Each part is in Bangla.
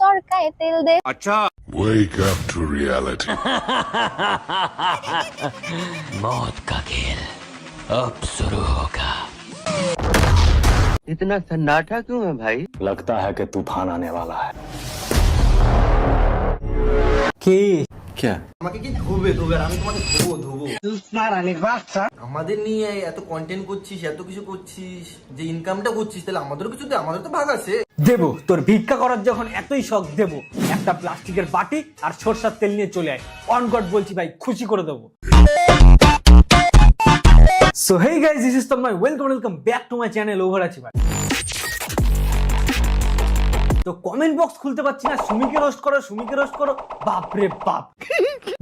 চরকায় তেল দে। अच्छा Wake up to reality. मौत का खेल अब शुरू होगा। इतना सन्नाटा क्यों है भाई? लगता है कि तूफान आने वाला है। क्या? আমাকে কি ধোবে আর আমি তোমাকে ধোবো আমাদের নিয়ে এত কন্টেন্ট করছিস, এত কিছু করছিস, যে ইনকামটা করছিস, তাহলে আমাদেরও কিছু দে, আমাদের তো ভাগ আছে। দেবো, তোর ভিক্ষা করার যখন এতই শখ দেবো, একটা প্লাস্টিকের বাটি আর সরষার তেল নিয়ে চলে আয়। অন গড বলছি ভাই, খুশি করে দেবো। So hey guys, this is Tanmoy, welcome back to my channel ওভার আছি ভাই। তো কমেন্ট বক্স খুলতে পারছি না, সুমিকে রোস্ট করো, বাপ রে বাপ।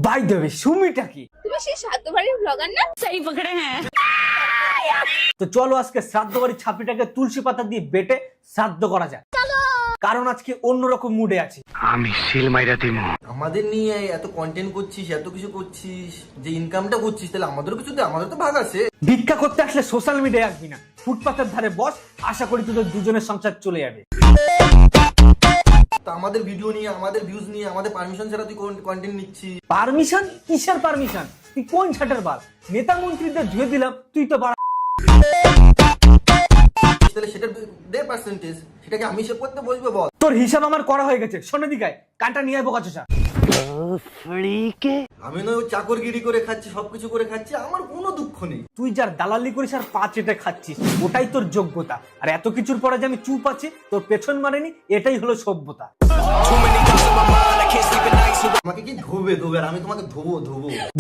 বাই দ্য ওয়ে, সুমিটা কি? তুমি সেই শ্রাদ্ধ বাড়ির ব্লগার না? সেই পকড়ে হ্যাঁ। তো চলো আজকে শ্রাদ্ধ বাড়ির ছাপিটাকে তুলসী পাতা দিয়ে বেটে শ্রাদ্ধ করা যায়, কারণ আজকে অন্যরকম মুডে আছি। আমি সিল মাইরা দিমু। আমাদের নিয়ে এত কন্টেন্ট করছিস, এত কিছু করছিস, যে ইনকামটা করছিস, তাহলে আমাদেরও কিছু দে, আমাদের তো ভাগ আছে। ভিক্ষা করতে আসলে সোশ্যাল মিডিয়ায় আসবি না, ফুটপাতের ধারে বস, আশা করি তোদের দুজনের সংসার চলে যাবে। তো আমাদের ভিডিও নিয়ে, আমাদের ভিউজ নিয়ে, আমাদের পারমিশন ছাড়া তুই কন্টেন্ট নিচ্ছিস। পারমিশন? কিসের পারমিশন? তুই কোন ছাটার বাল? নেতা মন্ত্রীদের ধুয়ে দিলাম, তুই তো বাড়া। তাহলে সেটা দে পার্সেন্টেজ, সেটাকে আমি হিসেব করতে বসবো বল। তোর হিসাব আমার করা হয়ে গেছে, শোনে দিকায় কাঁটা নিয়ে আইবো কাছে। আমি নয় চাকরগিরি করে খাচ্ছি, সবকিছু করে খাচ্ছি, আমার কোনো দুঃখ নেই। তুই যার দালালি করিস আর পা চেটে খাচ্ছিস, ওটাই তোর যোগ্যতা। আর এত কিছুর পরে যে আমি চুপ আছি, তোর পেছন মারেনি, এটাই হলো সভ্যতা। আমাকে কি ধোবে আর আমি তোমাকে ধোবো।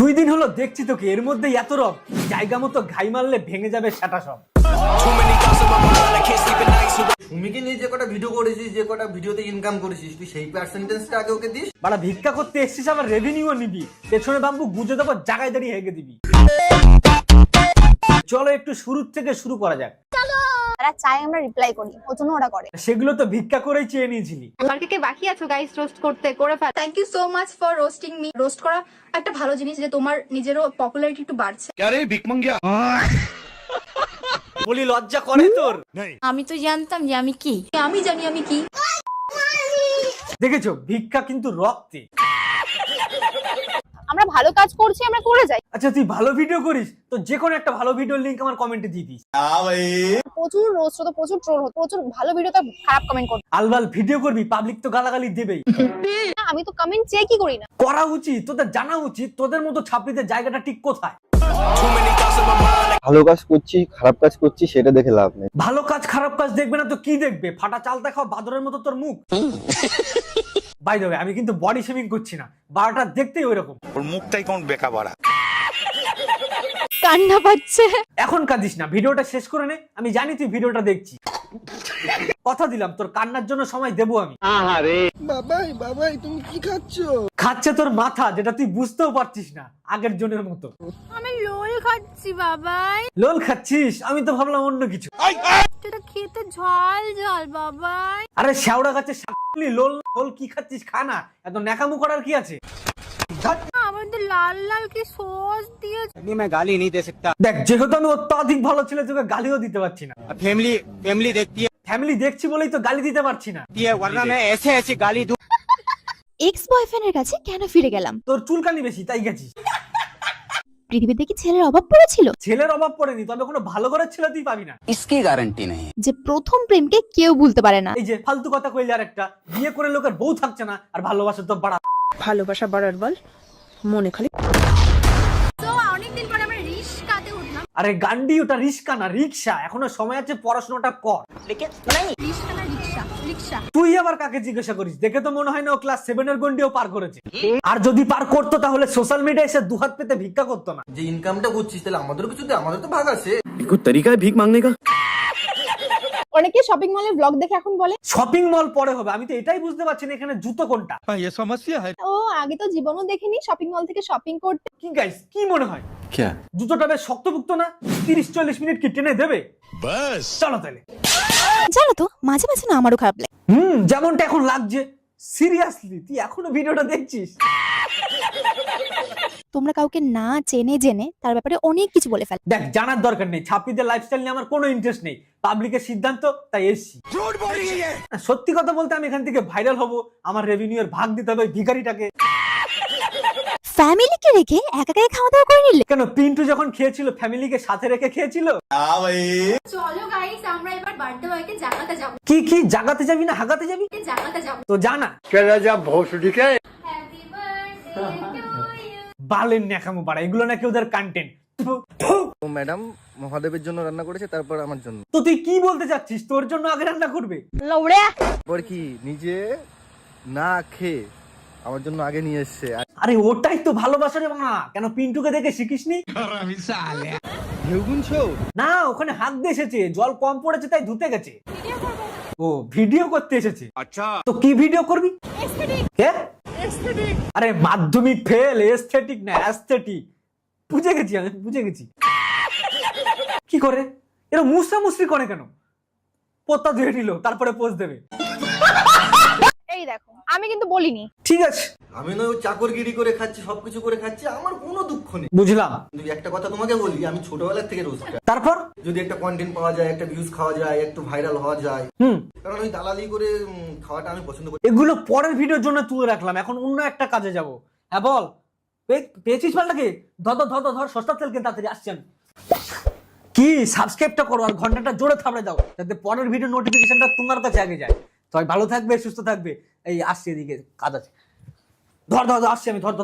2 দিন হলো দেখছি তোকে, এর মধ্যে এত রব, জায়গা মতো ঘাই মারলে ভেঙে যাবে সেটা সব। সুমিকে নিয়ে যে কটা ভিডিও করেছিস, যে কটা ভিডিওতে ইনকাম করেছিস, তুই সেই পার্সেন্টেজটা আগে ওকে দিস। বাড়া ভিক্ষা করতে এসছিস, আবার রেভিনিউ নিবি, পেছনে বাম্বু গুজে দেবো, জায়গায় দাঁড়িয়ে হেগে দিবি। চলো একটু শুরুর থেকে শুরু করা যাক। তারা চাই আমরা রিপ্লাই করি, ওজন্য ওরা করে। সেগুলো তো ভিক্ষা করেই চেয়ে নিয়েছিলি। আর কে বাকি আছো গাইস রোস্ট করতে, করে ফেল। Thank you so much for roasting me. Roast করা একটা ভালো জিনিস, যে তোমার নিজেরও পপুলারিটি একটু বাড়ছে। क्या रे भिक मंगिया বলি লজ্জা করে তোর? আমি তো জানতাম যে আমি কি, আমি জানি আমি কি। দেখেছো, ভিক্ষা কিন্তু রক্তে। আমরা ভালো কাজ করছি, আমরা করে যাই। আচ্ছা তুই ভালো ভিডিও করিস, তো যে কোনো একটা ভালো ভিডিওর লিংক আমার কমেন্টে দিয়ে দিস। প্রচুর রোস্ট হতো, প্রচুর ট্রোল হতো, প্রচুর ভালো ভিডিওতে খারাপ কমেন্ট করতো। আলবাল ভিডিও করবি, পাবলিক তো গালাগালি দেবেই। আমি তো কমেন্ট চেকই করি না। করা উচিত, তোদের জানা উচিত তোদের মতো ছাপড়িদের জায়গাটা ঠিক কোথায়। ভালো কাজ করছি, খারাপ কাজ করছি, সেটা দেখে লাভ নেই। ভালো কাজ খারাপ কাজ দেখবে না তো কি দেখবে? ফাটা চাল দেখাও, বাদরের মতো তোর মুখ। বাই দ্য ওয়ে, আমি কিন্তু বডি শেমিং করছি না, বারোটা দেখতেই ওইরকম। और मुखटाই কোন বেকা বাড়া কান্না পাচ্ছে। এখন কাঁদিস না, ভিডিওটা শেষ করে নে, আমি জানি তুই ভিডিওটা দেখছি। কথা দিলাম তোর কান্নার জন্য সময় দেবো আমি। আহারে বাবাই তুমি কি খাচ্ছো? খাচ্ছে তোর মাথা, যেটা তুই বুঝতেও পারছিস না, আগের জনের মতো। আমি লোল খাচ্ছি বাবাই। লোল খাচ্ছিস? আমি তো ভাবলাম অন্য কিছু। এটা খেতে ঝাল ঝাল বাবাই। আরে শ্যাওড়া গাছে শাকলি, লোল লোল কি খাচ্ছিস? খা না, এত ন্যাকামু করার কি আছে? আমাদের লাল লাল কি সস দিয়ে। मैं गाली नहीं दे सकता। দেখ, যেহেতু আমি অত্যাধিক ভালো ছেলে, তোকে গালিও দিতে পারছি না। फैमिली देखती ফ্যামিলি দেখছি বলেই তো গালি দিতে পারছি না। है, वरना मैं ऐसे गाली दूं। এক্স বয়ফ্রেন্ডের কাছে কেন ফিরে গেলাম? তোর চুলকানি বেশি তাই গেছিস। পৃথিবীতে কি ছেলের অভাব পড়েছিল? ছেলের অভাব পড়েনি, তবে কোনো ভালো ঘরের ছেলে তুই পাবি না। इसकी गारंटी नहीं। যে প্রথম প্রেমকে কেউ ভুলতে পারে না। এই যে ফালতু কথা কইলে আর একটা, বিয়ে করে লোকের বউ থাকছে না, আর ভালোবাসা তো বাড়া। ভালোবাসা বাড়ার বল মনে খালি। তো অনেকদিন পরে আমরা রিস্কাতে উঠলাম। আরে গান্ডি, ওটা রিস্কা না, রিক্সা। এখনো সময় আছে, পড়াশোনাটা কর। রিস্কা না রিক্সা? রিক্সা। তুই আবার কাকে জিজ্ঞাসা করিস? দেখে তো মনে হয় না ও ক্লাস 7 এর গন্ডিও পার করেছে। আর যদি পার করতো তাহলে সোশ্যাল মিডিয়ায় এসে দুহাত পেতে ভিক্ষা করতো না। যে ইনকামটা করছিস, তাহলে আমাদেরও কিছু দে, আমাদের তো ভাগ আছে। कोई तरीका है भीख मांगने का? অনেকে শপিং মলের ব্লগ দেখে এখন বলে শপিং মল পরে হবে। আমি তো এটাই বুঝতে পারছি না এখানে জুতো কোনটা। ये समस्या है ও আগে তো জীবনও দেখিনি শপিং মল থেকে শপিং করতে। কি গাইস, কি মনে হয় क्या? জুতোটা বেশ শক্তপুক্ত না? 30-40 মিনিট কি টেনে দেবে? बस চলো তাহলে। জানো তো, মাঝে মাঝে না আমারও খারাপ লাগে। যেমনটা এখন লাগছে। সিরিয়াসলি তুই এখনো ভিডিওটা দেখছিস? তোমরা কাউকে না চেনে জেনে তার ব্যাপারে অনেক কিছু বলে ফেলে। দেখ, জানার দরকার নেই, ছাত্রীদের লাইফস্টাইল নিয়ে আমার কোনো ইন্টারেস্ট নেই। পাবলিকের সিদ্ধান্ত, তাই এসছি। সত্যি কথা বলতে আমি এখান থেকে ভাইরাল হব, আমার রেভিনিউ এর ভাগ দিতে হবে ওই ভিখারিটাকে। ফ্যামিলিকে রেখে একা একা খাওয়া দাওয়া করে নিলে? কেন, পিন্টু যখন খেয়েছিল ফ্যামিলিকে সাথে রেখে খেয়েছিল? চলো গাইস, আমরা এবার বার্থডে বয়কে জাগাতে যাব। কি কি জাগাতে যাবি না হাগাতে যাবি? জাগাতে যাব। তো জানা হ্যাপি বার্থডে টু ইউ। বালের ন্যাকামো পাড়া, এগুলো নাকি ওদের কন্টেন্ট। ও ম্যাডাম মহাদেবের জন্য রান্না করেছে, তারপর আমার জন্য। তো তুই কি বলতে চাচ্ছিস, তোর জন্য আগে রান্না করবে? তারপর কি নিজে না খেয়ে আমার জন্য আগে নিয়ে এসছে। আরে ওটাই তো ভালোবাসা রে বাবা। কেন পিন্টুকে দেখে শিখিসনি? ঢেউ গুনছো? না, ওখানে হাত দিয়ে এসেছে, জল কম পড়েছে তাই ধুতে গেছে। ও ভিডিও করতে এসেছে। अच्छा তো কি ভিডিও করবি? কে? আরে মাধ্যমিক ফেল, এস্থেটিক না অ্যাস্থেটিক। বুঝে গেছি, আমি বুঝে গেছি। কি করে এরা মুসরি করে কেন? পোতা ধুয়ে নিল, তারপরে পোজ দেবে। এই দেখো, আমি কিন্তু বলিনি। ঠিক আছে, আমি নয় চাকরগিরি করে খাচ্ছি, সবকিছু করে খাচ্ছি, আমার কোনো দুঃখ নেই। বুঝলাম। কিন্তু একটা কথা তোমাকে বলি, আমি ছোটবেলার থেকে রোস্টার। তারপর যদি একটা কন্টেন্ট পাওয়া যায়, একটা ভিউজ খাওয়া যায়, একটু ভাইরাল হওয়া যায়, কারণ ওই দালালি করে খাওয়াটা আমি পছন্দ করি। এগুলো পরের ভিডিওর জন্য তুলে রাখলাম, এখন অন্য একটা কাজে যাব। হ্যাঁ বল, পেয়েছিস মালটাকে? ধর সস্তা তেল কিনতে তাড়াতাড়ি আসছি আমি। কি সাবস্ক্রাইবটা করো আর ঘন্টাটা জোরে থামড়ে দাও, যাতে পরের ভিডিও নোটিফিকেশনটা তোমার কাছে আগে যায়। সবাই ভালো থাকবে, সুস্থ থাকবে। এই আসছি, এদিকে কাজ আছে। ধর আসছি আমি, ধর।